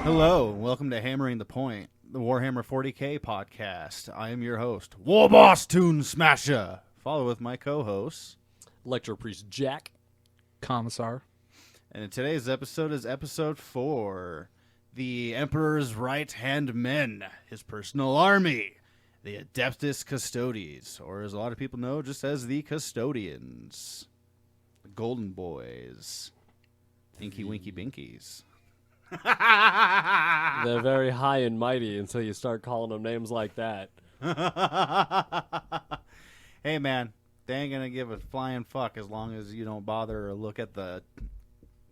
Hello, and welcome to Hammering the Point, the Warhammer40K podcast. I am your host, Warboss Toon Smasher. Follow with my co-hosts, Electro Priest Jack, Commissar. And today's episode is episode 4, The Emperor's Right-Hand Men, His Personal Army, the Adeptus Custodes, or as a lot of people know, just as the Custodians, the Golden Boys, Inky Winky Binkies. They're very high and mighty until you start calling them names like that. Hey, man, they ain't gonna give a flying fuck as long as you don't bother or look at the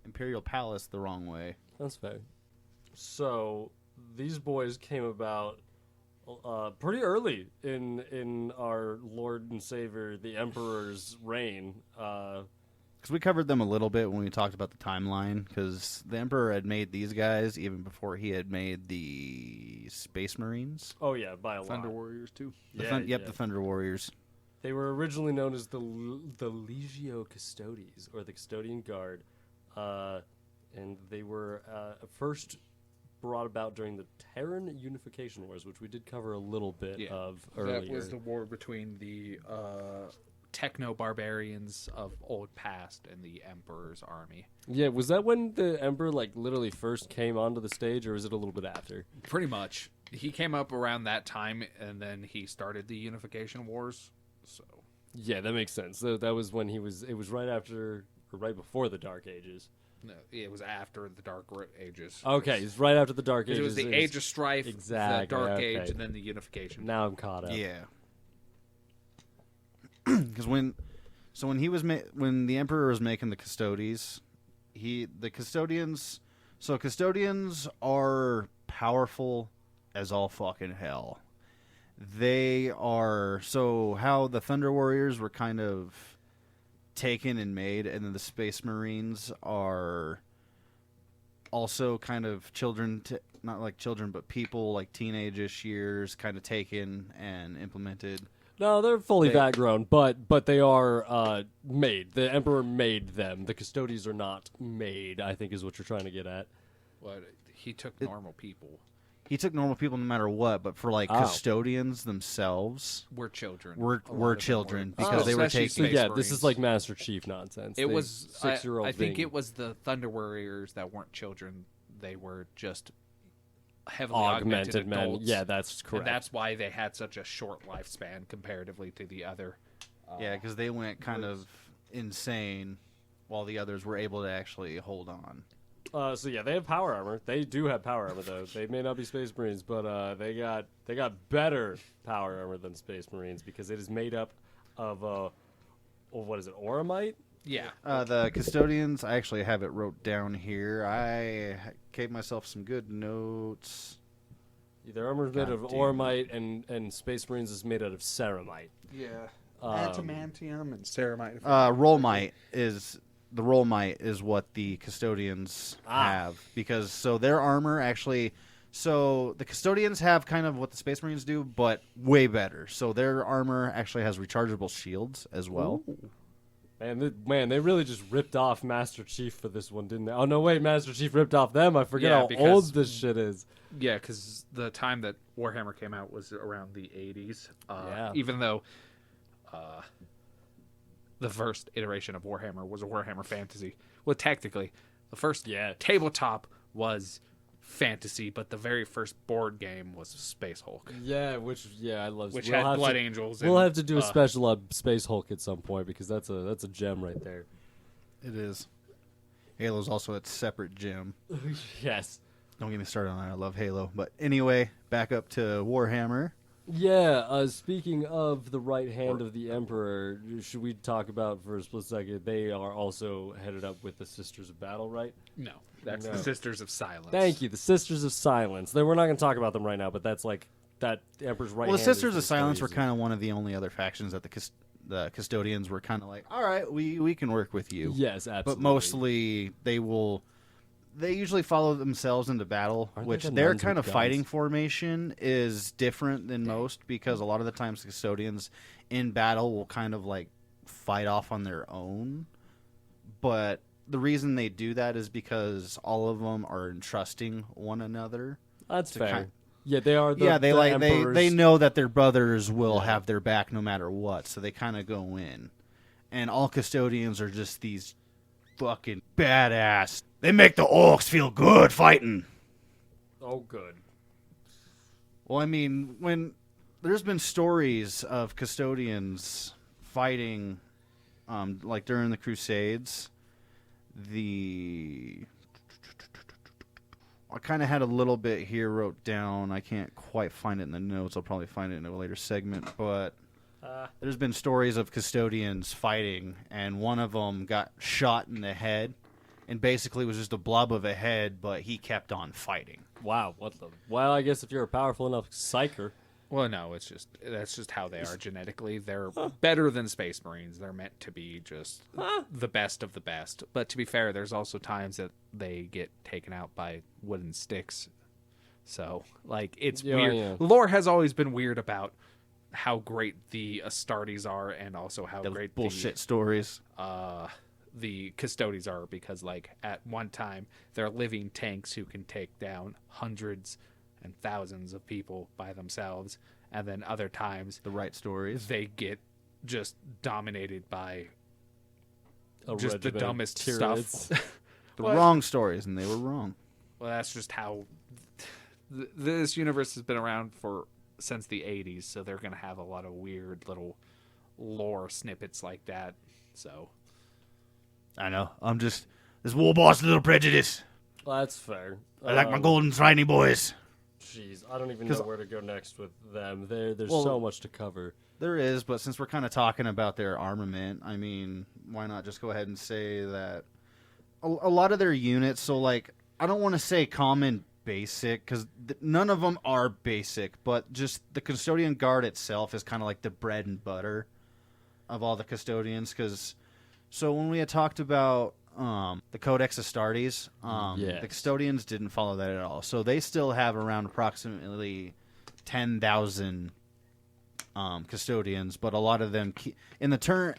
Imperial Palace the wrong way. That's fair. So, these boys came about pretty early in our Lord and Savior, the Emperor's reign. Because we covered them a little bit when we talked about the timeline, because the Emperor had made these guys even before he had made the Space Marines. Oh, yeah, by a Thunder lot. Warriors, too. The Thunder Warriors. They were originally known as the Legio Custodes, or the Custodian Guard, and they were first brought about during the Terran Unification Wars, which we did cover a little bit of earlier. That was the war between the techno-barbarians of old past and the Emperor's army. Yeah, was that when the Emperor, literally first came onto the stage, or was it a little bit after? Pretty much. He came up around that time, and then he started the Unification Wars. So Yeah, that makes sense. So that was when it was right after, or right before the Dark Ages. no, it was after the Dark Ages. Okay, it's right after the Dark Ages. It was the Age of Strife, Exactly, the Dark okay. Age, and then the Unification. Now I'm caught up. Yeah. Because when the Emperor was making the Custodes, Custodians are powerful as all fucking hell. They are, so how the Thunder Warriors were kind of taken and made, and then the Space Marines are also kind of children, not like children, but people like teenage-ish years, kind of taken and implemented. No, they're fully that grown, but they are made. The Emperor made them. The Custodes are not made, I think is what you're trying to get at. What he took normal people. He took normal people no matter what, but for custodians themselves, We're children. were children because they were Especially taking. So yeah, Space this is Marines. like Master Chief nonsense. It was 6-year-old. I think it was the Thunder Warriors that weren't children. They were just heavily augmented men. adults. Yeah, that's correct. And that's why they had such a short lifespan comparatively to the other. Yeah, because they went kind of insane, while the others were able to actually hold on. So yeah, they have power armor. They do have power armor though. They may not be Space Marines, but they got better power armor than Space Marines because it is made up of what is it, Auramite? Yeah. The custodians, I actually have it wrote down here. I gave myself some good notes. Their armor is made God of damn. Auramite, and Space Marines is made out of Ceramite. Yeah. Adamantium and ceramite. The Rollmite is what the custodians have, because their armor actually. So the custodians have kind of what the Space Marines do, but way better. So their armor actually has rechargeable shields as well. Ooh. They really just ripped off Master Chief for this one, didn't they? Oh no, wait, Master Chief ripped off them. I forget how old this shit is. Yeah, because the time that Warhammer came out was around the 80s. Yeah. Even though the first iteration of Warhammer was a Warhammer Fantasy. Well, technically, the first tabletop was fantasy, but the very first board game was Space Hulk. Yeah, I love. Which had Blood Angels. We'll have to do a special on Space Hulk at some point because that's a gem right there. It is. Halo's also a separate gem. Yes. Don't get me started on that. I love Halo. But anyway, back up to Warhammer. Yeah, speaking of the right hand of the Emperor, should we talk about for a split second, they are also headed up with the Sisters of Battle, right? No, that's the Sisters of Silence. Thank you, the Sisters of Silence. We're not going to talk about them right now, but that's like that Emperor's right hand. Well, the Sisters of Silence crazy. were kind of one of the only other factions that the custodians were kind of like, all right, we can work with you. Yes, absolutely. But mostly they usually follow themselves into battle, which their kind of fighting formation is different than most, because a lot of the times the custodians in battle will kind of like fight off on their own, but the reason they do that is because all of them are entrusting one another. That's to fair. Yeah, they are. They know that their brothers will have their back no matter what, so they kind of go in. And all custodians are just these fucking badass. They make the orcs feel good fighting. Oh, good. Well, I mean, when there's been stories of custodians fighting, like during the Crusades, I kind of had a little bit here wrote down. I can't quite find it in the notes. I'll probably find it in a later segment. But there's been stories of custodians fighting, and one of them got shot in the head, and basically was just a blob of a head, but he kept on fighting. Wow, Well, I guess if you're a powerful enough psyker. Well, no, that's just how they are genetically. They're better than Space Marines. They're meant to be just the best of the best. But to be fair, there's also times that they get taken out by wooden sticks. So, like, it's weird. Yeah. Lore has always been weird about how great the Astartes are, and also how Those great bullshit stories. the Custodes are, because, like, at one time, they're living tanks who can take down hundreds and thousands of people by themselves, and then other times The right stories. they get just dominated by A just the regiment of dumbest Tyranids. stuff. The What? wrong stories, and they were wrong. Well, that's just how this universe has been around since the 80s, so they're going to have a lot of weird little lore snippets like that. So I know. I'm just this war boss, a little prejudice. Well, that's fair. I like my golden shiny boys. Jeez, I don't even know where to go next with them. There's Well, so much to cover. There is, but since we're kind of talking about their armament, I mean, why not just go ahead and say that a lot of their units, so like, I don't want to say common basic, because none of them are basic, but just the Custodian Guard itself is kind of like the bread and butter of all the custodians, because, so when we had talked about the Codex Astartes, Yes. the custodians didn't follow that at all, so they still have around approximately 10,000 custodians, but a lot of them in the current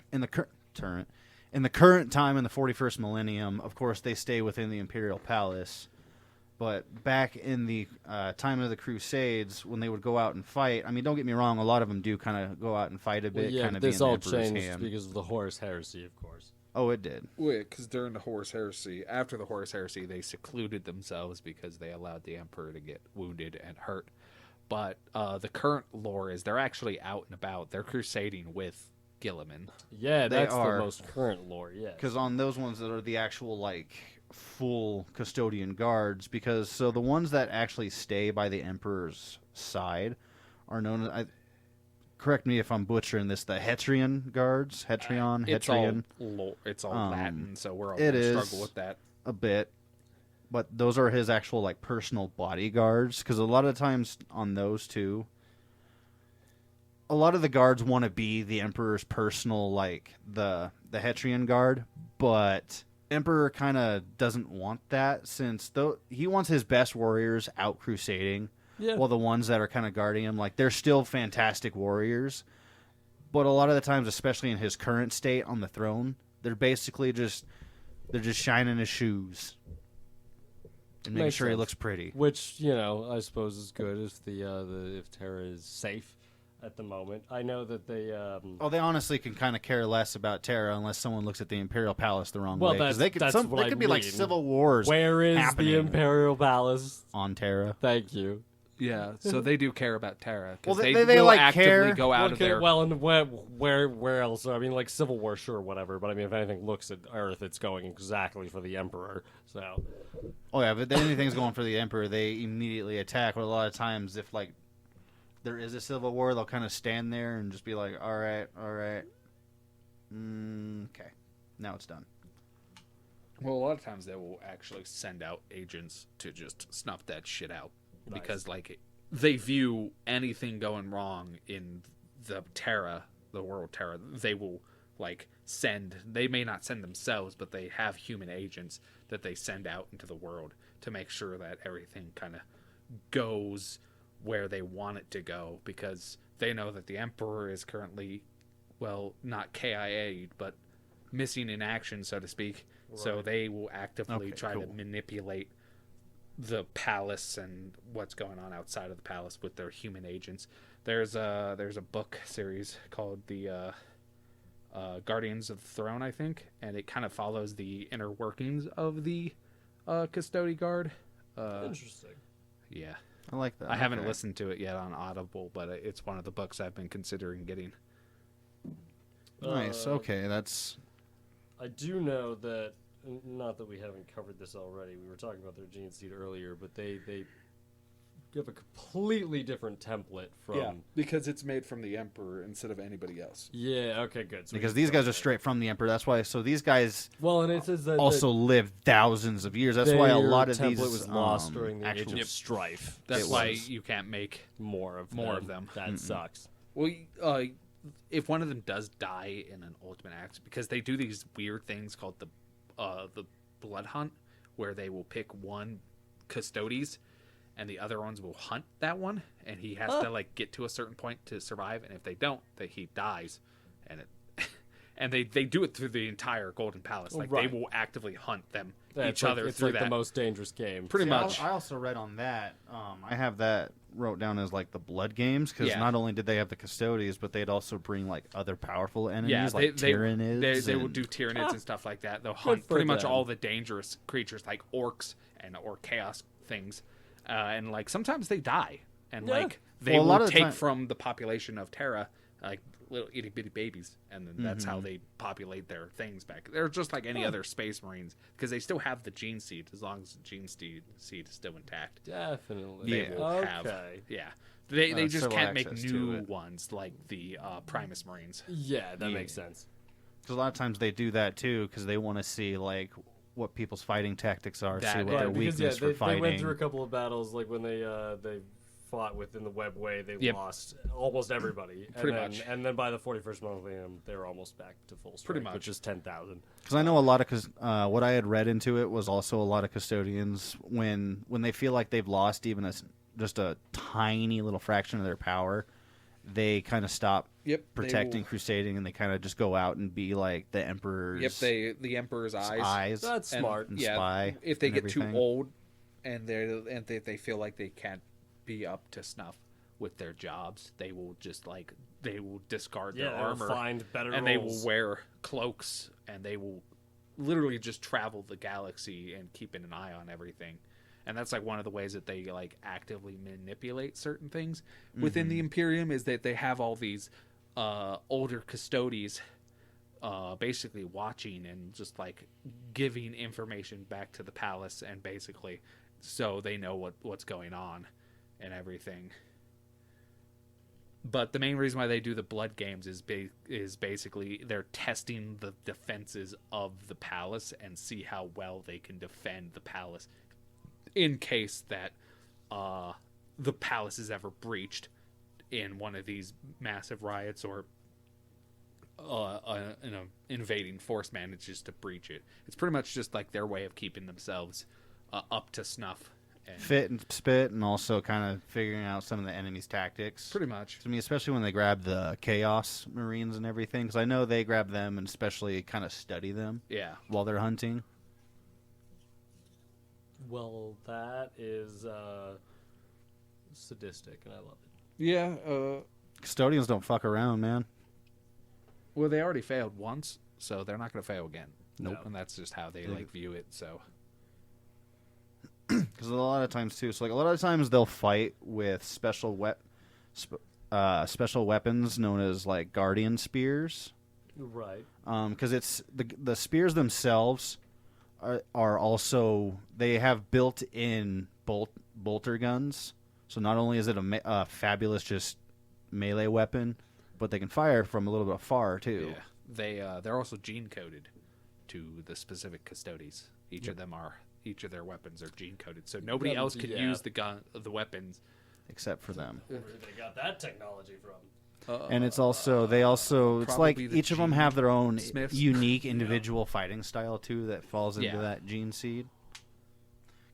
time in the 41st millennium, of course, they stay within the Imperial Palace. But back in the time of the Crusades, when they would go out and fight, I mean, don't get me wrong, a lot of them do kind of go out and fight a bit, Well, yeah, kind of be in this the all Emperor's changed hand. because of the Horus Heresy, of course. Oh, it did. wait, because during the Horus Heresy, after the Horus Heresy, they secluded themselves because they allowed the Emperor to get wounded and hurt. But the current lore is they're actually out and about. They're crusading with Gilliman. Yeah, They that's are. the most current lore, yes. Because on those ones that are the actual, like, full custodian guards, because, so the ones that actually stay by the Emperor's side are known as, correct me if I'm butchering this, the Hetrian guards? Hetrion? Hetrian? It's all Latin, so we're all it going to is. struggle with that. A bit. But those are his actual, like, personal bodyguards, because a lot of times on those two, a lot of the guards want to be the Emperor's personal, like, the Hetrian guard, but Emperor kind of doesn't want that, since he wants his best warriors out crusading, while the ones that are kind of guarding him, like, they're still fantastic warriors, but a lot of the times, especially in his current state on the throne, they're basically just shining his shoes and making Makes sure he sense. looks pretty. Which, I suppose is good if if Terra is safe at the moment. I know that they They honestly can kind of care less about Terra unless someone looks at the Imperial Palace the wrong Well, way. 'Cause they could, that's they what I could be like mean. civil wars where is happening the Imperial Palace? on Terra. Thank you. Yeah, so they do care about Terra. 'Cause Well, they they will like actively care. go out of Okay, their... well, and where else? I mean, like Civil War, sure, whatever. But I mean, if anything looks at Earth, it's going exactly for the Emperor. So Oh yeah, but if anything's going for the Emperor, they immediately attack. But a lot of times, if like there is a civil war, they'll kind of stand there and just be like, "All right, okay, now it's done." Well, a lot of times they will actually send out agents to just snuff that shit out. Nice. Because, like, they view anything going wrong in the Terra, the world Terra, they will, like, they may not send themselves, but they have human agents that they send out into the world to make sure that everything kind of goes where they want it to go, because they know that the Emperor is currently, well, not KIA'd, but missing in action, so to speak. So Right. they will actively Okay, try to cool. manipulate the palace and what's going on outside of the palace with their human agents. There's a book series called the Guardians of the Throne, I think, and it kind of follows the inner workings of the Custode Guard. Interesting. Yeah, I like that. I haven't Okay. listened to it yet on Audible, but it's one of the books I've been considering getting. Nice. Okay, that's I do know that, not that we haven't covered this already. We were talking about their gene seed earlier, but they give a completely different template from. because it's made from the Emperor instead of anybody else. Yeah. Okay. Good. So we because can these start guys are there. straight from the Emperor. That's why. So these guys Well, and it says that also lived thousands of years. That's why a their lot of template these was lost during the actual Age of Strife. That's It why was. you can't make More of them. That sucks. well. If one of them does die in an ultimate act, because they do these weird things called the blood hunt, where they will pick one Custodes and the other ones will hunt that one, and he has to like get to a certain point to survive, and if they don't, that he dies, and it and they do it through the entire Golden Palace. Like Right. they will actively hunt them It's each other It's through like that. the most dangerous game. Pretty See, much. I also read on that. I have that wrote down as like the blood games because Yeah. not only did they have the Custodes, but they'd also bring like other powerful enemies Yeah, like they Tyranids. they will and- do Tyranids and stuff like that. They'll hunt for pretty much them. all the dangerous creatures like orcs or chaos things, and like sometimes they die, and Yeah. like they Well, a lot will of the take time- from the population of Terra like little itty bitty babies, and then that's how they populate their things back. They're just like any other Space Marines because they still have the gene seed as long as the gene seed is still intact. Definitely. They will have Okay. yeah. They just civil can't make access to new it. ones like the Primus Marines. Yeah, that Yeah. makes sense. Because a lot of times they do that too because they want to see like what people's fighting tactics are, see That- what Right, their because weakness they, for they fighting. went through a couple of battles, like when they fought within the webway, they Yep. lost almost everybody. And Pretty then, much. And then by the 41st Millennium, they were almost back to full strength, Pretty much. which is 10,000. Because I know a lot of what I had read into it was also a lot of custodians when they feel like they've lost even just a tiny little fraction of their power, they kind of stop Yep. protecting, crusading, and they kind of just go out and be like the emperor's The Emperor's eyes. That's And- smart. and yeah, spy. if they and get too everything. old and they feel like they can't be up to snuff with their jobs, they will just like they will discard Yeah, their they'll armor find better and they roles. will wear cloaks and they will literally just travel the galaxy and keeping an eye on everything. And that's like one of the ways that they like actively manipulate certain things within the Imperium is that they have all these older Custodes basically watching and just like giving information back to the palace, and basically so they know what's going on and everything. But the main reason why they do the blood games is basically they're testing the defenses of the palace and see how well they can defend the palace in case that the palace is ever breached in one of these massive riots or an invading force manages to breach it. It's pretty much just like their way of keeping themselves up to snuff. And fit and spit, and also kind of figuring out some of the enemy's tactics. pretty much. I mean, especially when they grab the Chaos Marines and everything, because I know they grab them and especially kind of study them Yeah. while they're hunting. Well, that is sadistic, and I love it. Yeah. Custodians don't fuck around, man. Well, they already failed once, so they're not going to fail again. Nope. And that's just how they like view it. So Because a lot of times too, so like a lot of times they'll fight with special weapons known as like guardian spears. Right. Because it's the spears themselves are also they have built-in bolter guns. So not only is it a fabulous just melee weapon, but they can fire from a little bit far too. yeah, they're also gene coded to the specific Custodes. Each of their weapons are gene coded, so nobody else can yeah. use the weapons. Except for them. Where they got that technology from? And it's also it's like Probably the each of them have their own Smiths. unique individual fighting style too that falls into Yeah. that gene seed.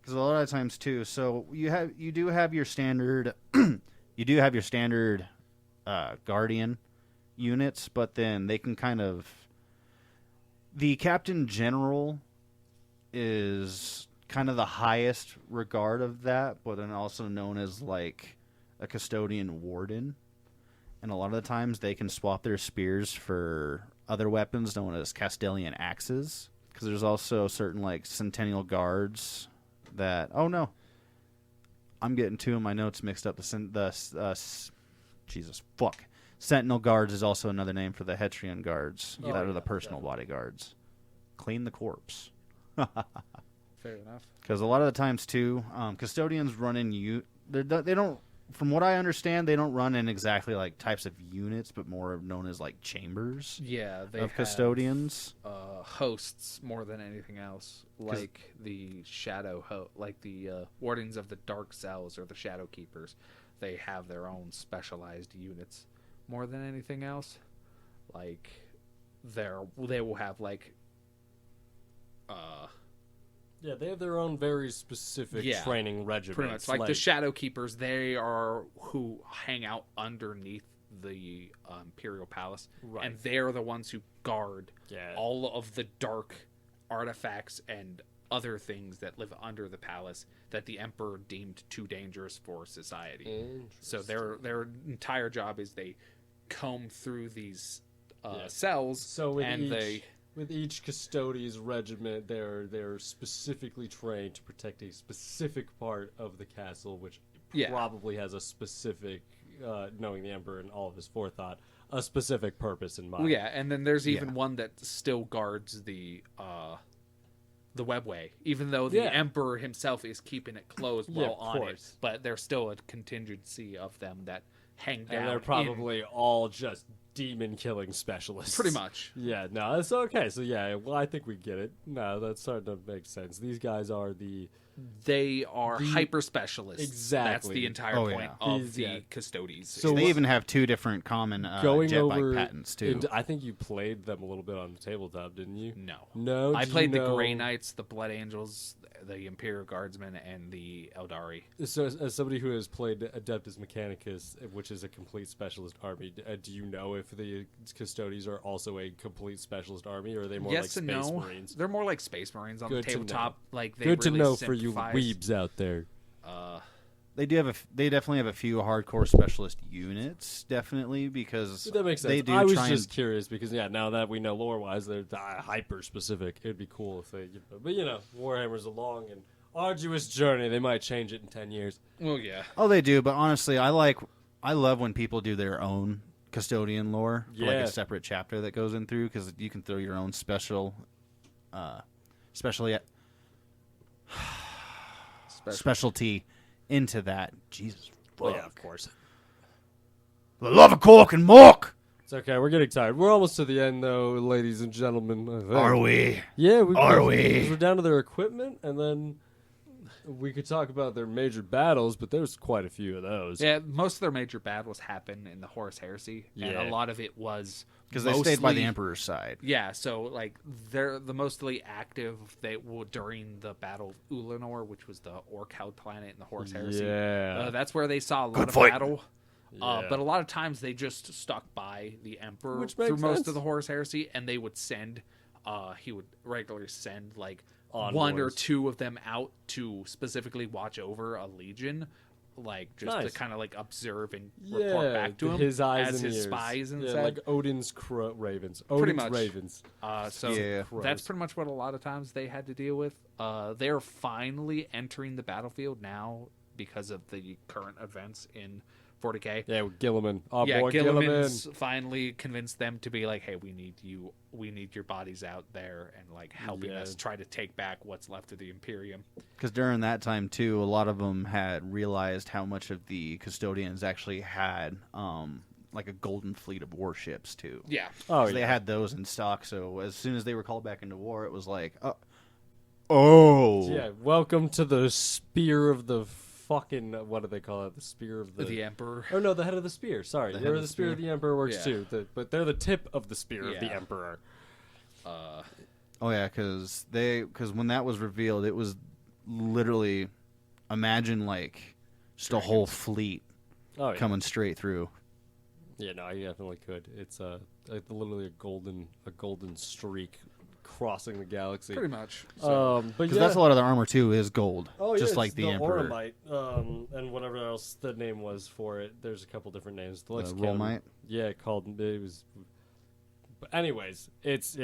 Because a lot of times too, so you do have your standard guardian units, but then they can kind of The Captain General is kind of the highest regard of that, but then also known as like a custodian warden. And a lot of the times they can swap their spears for other weapons known as Castilian axes. Because there's also certain like Centennial Guards that... Oh no. I'm getting two of my notes mixed up. Jesus, fuck. Sentinel Guards is also another name for the Hetrian Guards. Oh, that are yeah, the personal definitely. bodyguards. Clean the corpse. Fair enough. Because a lot of the times, too, custodians run in... They don't... From what I understand, they don't run in exactly like types of units, but more known as like chambers Yeah, they of have, custodians. hosts more than anything else, like the like the wardens of the dark cells or the shadow keepers. They have their own specialized units more than anything else. Like they will have like Yeah, they have their own very specific Yeah, training regiments. pretty much like the shadow keepers. They are who hang out underneath the imperial palace, Right. and they're the ones who guard Yeah. all of the dark artifacts and other things that live under the palace that the emperor deemed too dangerous for society. So their entire job is they comb through these cells, So with and with each Custodes regiment, they're specifically trained to protect a specific part of the castle, which Yeah. probably has a specific, knowing the Emperor and all of his forethought, a specific purpose in mind. Well, yeah, and then there's even Yeah. one that still guards the webway, even though the Yeah. emperor himself is keeping it closed Yeah, while of on it. course. But there's still a contingency of them that hang down. And they're probably all just demon-killing specialists. pretty much. Yeah, no, it's okay. So, yeah, well, I think we get it. No, that's starting to make sense. These guys are They are hyper specialists. Exactly. That's the entire Oh, point yeah. of These- the yeah. Custodes. So They what- even have two different common going jet bike over. patents, too. and I think you played them a little bit on the tabletop, didn't you? No. No, I do you played the know- Grey Knights, the Blood Angels, the Imperial Guardsmen, and the Eldari. So, as somebody who has played Adeptus Mechanicus, which is a complete specialist army, do you know if the Custodes are also a complete specialist army, or are they more like Yes and Space no. Marines? They're more like Space Marines on Good the to know. tabletop. Like they Good really to know for you simplifies- weebs out there. They definitely have a few hardcore specialist units, definitely, because That makes sense. they do I was try just and... curious because now that we know lore-wise, they're hyper specific. It'd be cool if they, but Warhammer's a long and arduous journey. They might change it in 10 years. Well, yeah. Oh, they do, but honestly, I love when people do their own custodian lore, for like Yeah. a separate chapter that goes in through, because you can throw your own specialty into that. Jesus, Well, fuck. yeah, of course. The love of cork and muck. It's okay. We're getting tired. We're almost to the end, though, ladies and gentlemen. I think. Are we? Yeah, Are we? 'cause we're down to their equipment, and then we could talk about their major battles, but there's quite a few of those. Yeah, most of their major battles happen in the Horus Heresy, and Yeah. a lot of it was Because they stayed by the mostly- Emperor's side. Yeah, so like they're the mostly active they were during the Battle of Ulanor, which was the Orc-held planet in the Horus Heresy. Yeah. That's where they saw a lot Good of fight. battle. Yeah. But a lot of times they just stuck by the Emperor Which through makes most sense. of the Horus Heresy, and they would send. He would regularly send like one or Envoys. two of them out to specifically watch over a legion, like just Nice. to kind of like observe and report back to him his eyes as and his ears. spies and yeah, stuff. like Odin's ravens. Pretty Odin's much. ravens. So Yeah. that's pretty much what a lot of times they had to deal with. They're finally entering the battlefield now because of the current events in 40K. Yeah, with Gilliman. Oh, Yeah, boy, Gilliman's finally convinced them to be like, hey, we need your bodies out there and like helping Yeah. us try to take back what's left of the Imperium. Because during that time, too, a lot of them had realized how much of the custodians actually had like a golden fleet of warships, too. Yeah. Oh, 'Cause yeah. they had those in stock, so as soon as they were called back into war, it was like, oh. Yeah, welcome to the spear of the fucking, what do they call it? The spear of The Emperor. Oh no, the head of the spear. Sorry, The the head of the the spear of spear. the emperor works Yeah. too. But they're the tip of the spear of the Yeah. emperor. Oh, yeah, because when that was revealed, it was literally, imagine, like, just a whole fleet Oh yeah. coming straight through. Yeah, no, you definitely could. It's like literally a golden streak crossing the galaxy. Pretty much. But Because yeah. that's a lot of the armor too is gold, Oh, just yeah, like it's the Emperor. Auramite, and whatever else the name was for it. There's a couple different names. The Lexicanum- Rollmite? Yeah, it was. But anyways, it's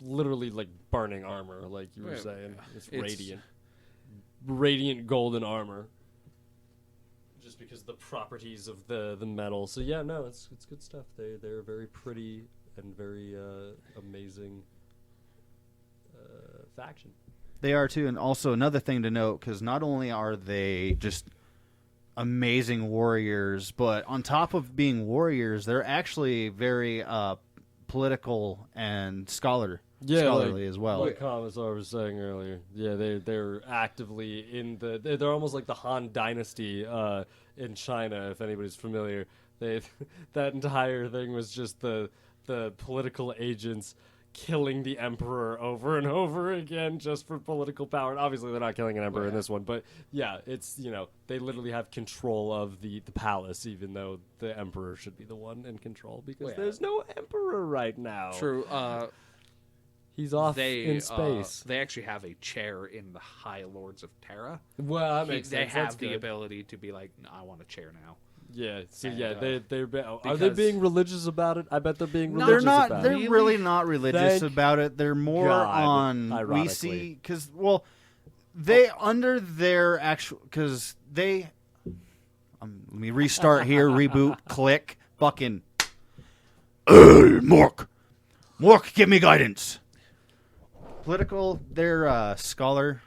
literally like burning armor, like you were Yeah, saying. It's it's- radiant golden armor. Just because of the properties of the metal. So yeah, no, it's good stuff. They're very pretty and very amazing faction. They are too, and also another thing to note, because not only are they just amazing warriors, but on top of being warriors, they're actually very political and scholarly as well. Like Commissar was saying earlier. Yeah, they're actively in they're almost like the Han Dynasty in China, if anybody's familiar. That entire thing was just the political agents killing the emperor over and over again just for political power. And obviously they're not killing an emperor in this one, but yeah, it's, they literally have control of the palace, even though the emperor should be the one in control, because there's no emperor right now. True. He's off in space. They actually have a chair in the High Lords of Terra. Well, that makes They sense. have That's the good. ability to be like, no, I want a chair now. Yeah, so And, yeah, are they because- being religious about it? I bet they're being They're religious not. about They're it. really not religious Thank about it. They're more God, on. We ironically. see because they under their actual because they. Let me restart here. Reboot. Click. Fucking. Mork, give me guidance. Political. They're scholar.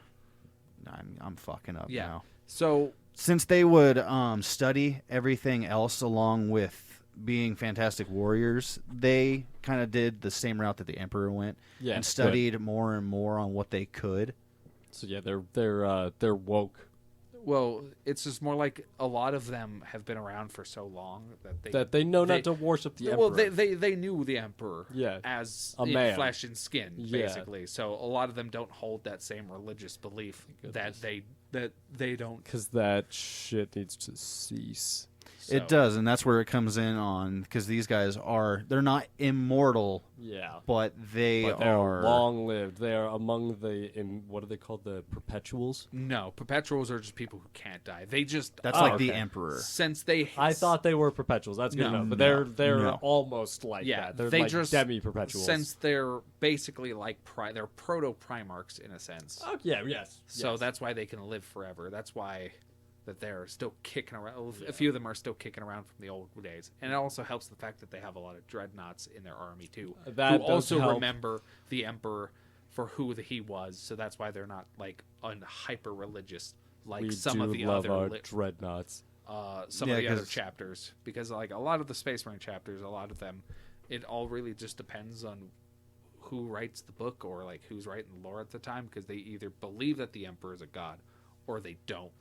I'm fucking up Yeah. now. So Since they would study everything else along with being fantastic warriors, they kind of did the same route that the Emperor went Yeah, and good. studied more and more on what they could. So yeah, they're woke. well, it's just more like a lot of them have been around for so long That they know they- not to worship the well, emperor. they knew the Emperor Yeah. as A in man. flesh and skin, Yeah. basically. So a lot of them don't hold that same religious belief that they don't. Because that shit needs to cease. It does, and that's where it comes in on because these guys they're not immortal, Yeah. but they But they're are long-lived. They are among what are they called? The perpetuals? No, perpetuals are just people who can't die. They just That's Oh, like the okay. Emperor. since they. I thought they were perpetuals. That's good No. enough. But they're No. almost like Yeah, that. They're they like just demi-perpetuals. Since they're basically like they're proto Primarchs in a sense. Oh, yeah, yes. So yes. that's why they can live forever. That's why that they're still kicking around. A few of them are still kicking around from the old days, and it also helps the fact that they have a lot of dreadnoughts in their army too, That who does also help. remember the Emperor for who he was. So that's why they're not like hyper religious like we some do of the love other our dreadnoughts. some Yeah, of the other 'cause- chapters, because like a lot of the Space Marine chapters, a lot of them, it all really just depends on who writes the book or like who's writing the lore at the time, because they either believe that the Emperor is a god or they don't.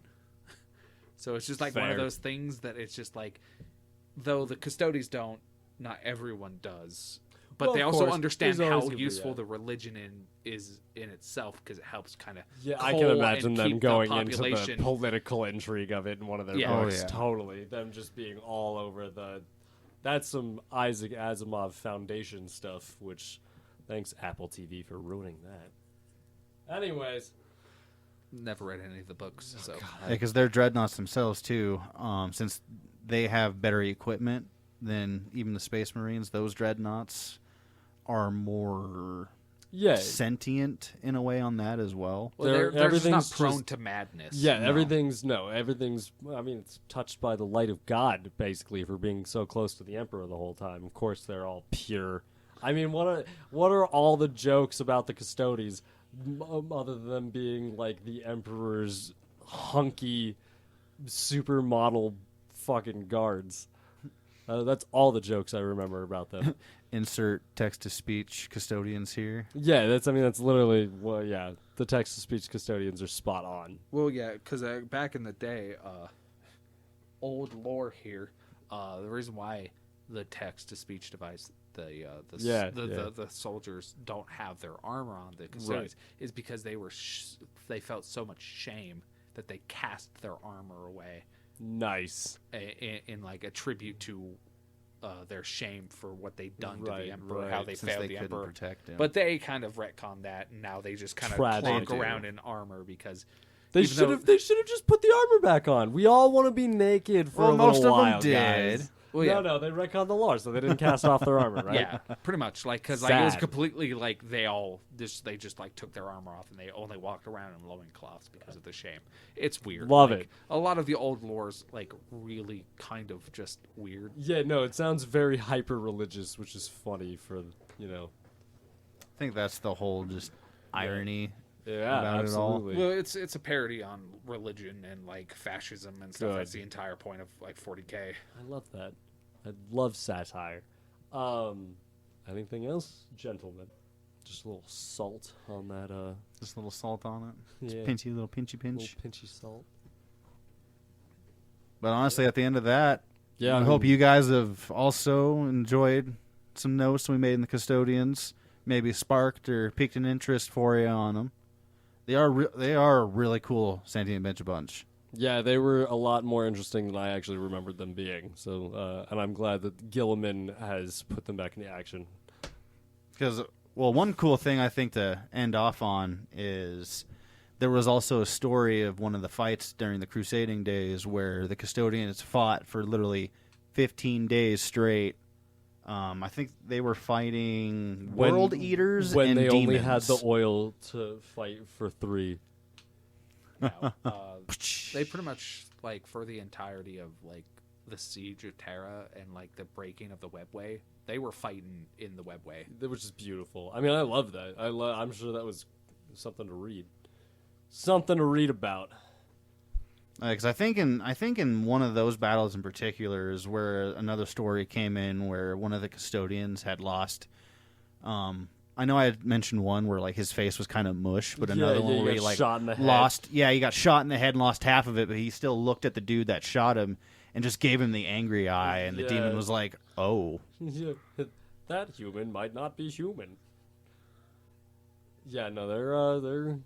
So it's just like one of Fair. those things that it's just like, though the Custodes don't, not everyone does. But Well, they of also course, understand there's always how gonna be useful that. the religion is in itself, because it helps kind of Yeah, I can imagine them going into the political intrigue of it in one of their Yeah. books. Oh, yeah. Totally. Them just being all over That's some Isaac Asimov Foundation stuff, which thanks Apple TV for ruining that. Anyways. Never read any of the books, so because they're dreadnoughts themselves too. Since they have better equipment than even the Space Marines, those dreadnoughts are more Yeah. sentient in a way on that as well. well, they're just not everything's prone just- to madness. Yeah, No. everything's it's touched by the light of God, basically, for being so close to the Emperor the whole time. Of course, they're all pure. I mean, what are all the jokes about the Custodes, other than them being like the Emperor's hunky supermodel fucking guards? That's all the jokes I remember about them. Insert text-to-speech custodians here. Yeah, that's literally the text-to-speech custodians are spot on. Well, yeah, because back in the day, old lore here, the reason why the text-to-speech device, the soldiers don't have their armor on the Custodes Right. is because they felt so much shame that they cast their armor away Nice. in like a tribute to their shame for what they'd done to Right, the Emperor, right. how they Since failed they the couldn't Emperor. protect him. But they kind of retconned that, and now they just kind of Tragic. clunk They do. around in armor because They even should though- have. They should have just put the armor back on. We all want to be naked for Well, a little most of them while, did. guys. Well, yeah. No, they retconned the lore, so they didn't cast off their armor, right? Yeah, pretty much. Like, because like, it was Sad. completely like they just like took their armor off and they only walked around in loincloths because of the shame. It's weird. Love Like, it. A lot of the old lore's like really kind of just weird. Yeah, no, it sounds very hyper religious, which is funny for I think that's the whole just irony. Yeah, About it all. absolutely. Well, it's a parody on religion and like fascism and stuff. Good. That's the entire point of like 40K. I love that. I love satire. Anything else, gentlemen? Just a little salt on that. Just a little salt on it. Yeah, Pinchy, little pinchy little pinch. pinchy salt. But honestly, at the end of that, Yeah, I hope you guys have also enjoyed some notes we made in the Custodians. Maybe sparked or piqued an interest for you on them. They are a really cool sentient bench bunch. Yeah, they were a lot more interesting than I actually remembered them being. So, and I'm glad that Gilliman has put them back into action. Because, well, one cool thing I think to end off on is there was also a story of one of the fights during the Crusading days where the Custodians fought for literally 15 days straight. I think they were fighting World Eaters when and they demons. only had the oil to fight for 3. Now, they pretty much like for the entirety of like the siege of Terra and like the breaking of the webway, they were fighting in the webway. Which is beautiful. I mean, I love that. I'm sure that was something to read. Something to read about. Because I think in one of those battles in particular is where another story came in where one of the Custodians had lost. I know I had mentioned one where like his face was kind of mush, but another one he where he got like shot in the head. lost. Yeah, he got shot in the head and lost half of it, but he still looked at the dude that shot him and just gave him the angry eye, and the Yeah. demon was like, "Oh." Yeah, that human might not be human. Yeah, no, they're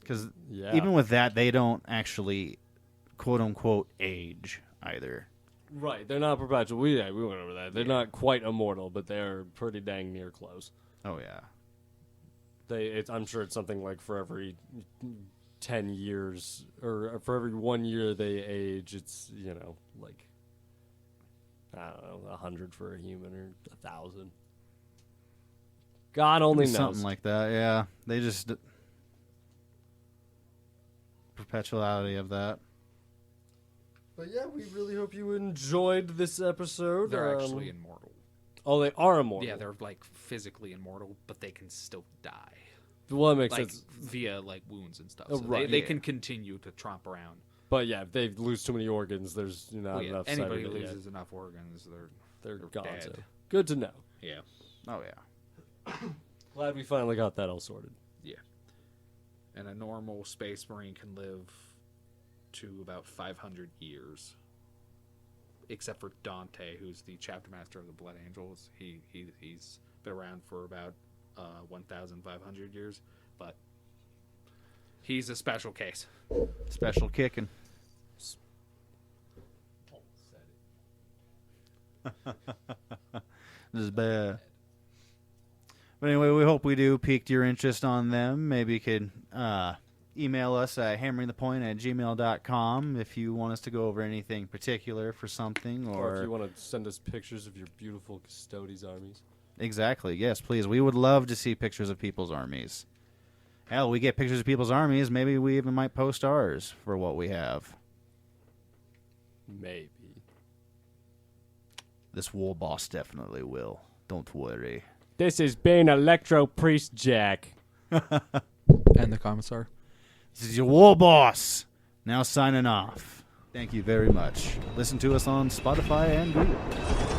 Because yeah. even with that, they don't actually quote unquote age either. Right, they're not perpetual. We went over that. They're not quite immortal, but they're pretty dang near close. Oh yeah. I'm sure it's something like for every 10 years or for every 1 year they age, it's like I don't know, 100 for a human or 1,000. God only knows. Something like that. Yeah, they just perpetuality of that. But yeah, we really hope you enjoyed this episode. They're actually immortal. Oh, they are immortal. Yeah, they're like physically immortal, but they can still die. Well, that makes Like sense. via like wounds and stuff. Oh, So right. they Yeah. can continue to tromp around. But yeah, if they lose too many organs, there's not Well, yeah, enough. anybody side of it yet. loses enough organs, They're they're gone. dead. So. Good to know. Yeah. Oh yeah. Glad we finally got that all sorted. And a normal space marine can live to about 500 years. Except for Dante, who's the chapter master of the Blood Angels. He's been around for about 1,500 years, but he's a special case. Special kicking. This is bad. But anyway, we hope we do piqued your interest on them. Maybe you could email us at hammeringthepoint@gmail.com if you want us to go over anything particular for something. Or if you want to send us pictures of your beautiful Custodes armies. Exactly. Yes, please. We would love to see pictures of people's armies. Hell, we get pictures of people's armies. Maybe we even might post ours for what we have. Maybe. This war boss definitely will. Don't worry. This has been Electro Priest Jack. And the commissar. This is your war boss. Now signing off. Thank you very much. Listen to us on Spotify and Google.